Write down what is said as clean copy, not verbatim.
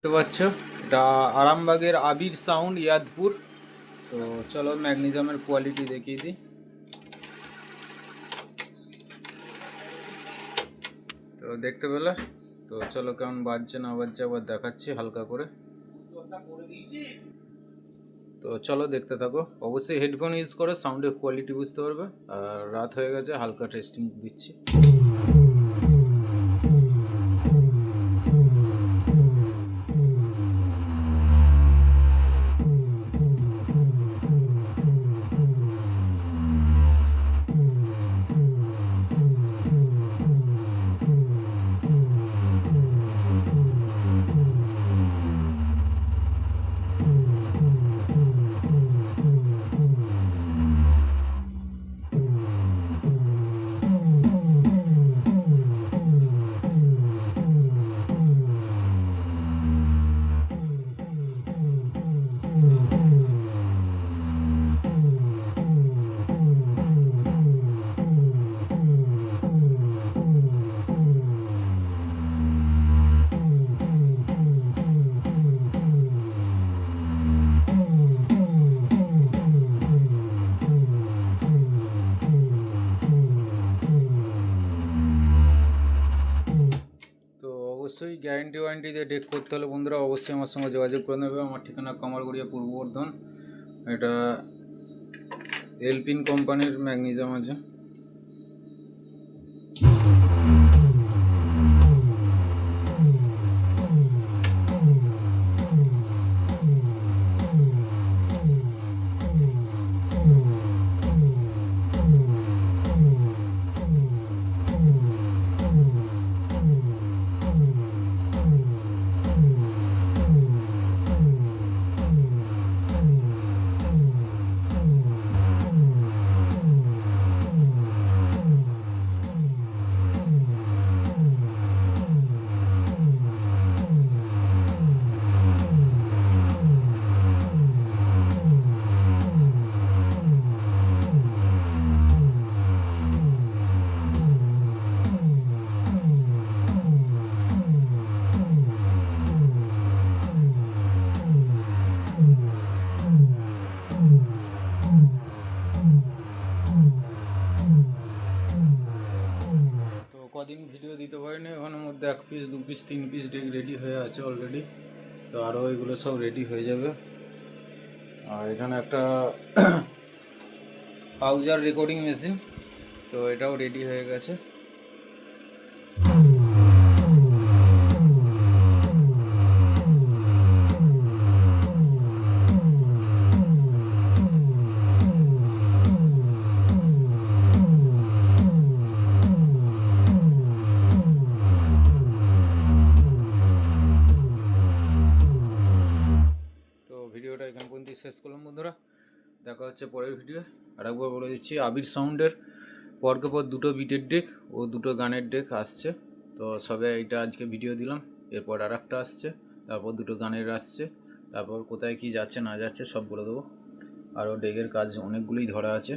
দেখতে পাচ্ছ এটা আরামবাগের আবির সাউন্ড ইয়াদপুর। তো চলো ম্যাগনেসিয়ামের কোয়ালিটি দেখিয়ে দিই। তো দেখতে পেলে, তো চলো কেমন বাজছে না বাজছে আবার দেখাচ্ছি হালকা করে। তো চলো দেখতে থাকো, অবশ্যই হেডফোন ইউজ করে সাউন্ডের কোয়ালিটি বুঝতে পারবে। আর রাত হয়ে গেছে, হালকা টেস্টিং দিচ্ছি। অবশ্যই গ্যারেন্টি ওয়ারেন্টি দিয়ে ডেক করতে হলে বন্ধুরা অবশ্যই আমার সঙ্গে যোগাযোগ করে নেবে। আমার ঠিকানা কামারগড়িয়া, পূর্ব বর্ধমান। এটা এলপিন কোম্পানির ম্যাগনেসিয়াম আছে। কদিন ভিডিও দিতে পারিনি, ওখানের মধ্যে 1 piece 2 piece 3 piece deck ready হয়ে আছে অলরেডি। তো আরও এগুলো সব রেডি হয়ে যাবে। আর এখানে একটা পাউজার রেকর্ডিং মেশিন, তো এটাও রেডি হয়ে গেছে। ভিডিওটা এখান পর্যন্ত শেষ করলাম বন্ধুরা, দেখা হচ্ছে পরের ভিডিও। আর একবার বলে দিচ্ছি, আবির সাউন্ডের পরকে পর 2টো বিটের ডেক ও 2টো গানের ডেক আসছে। তো সবে এইটা আজকে ভিডিও দিলাম, এরপর আর একটা আসছে, তারপর 2টো গানের আসছে, তারপর কোথায় কি যাচ্ছে না যাচ্ছে সব বলে দেবো। আরও ডেকের কাজ অনেকগুলোই ধরা আছে।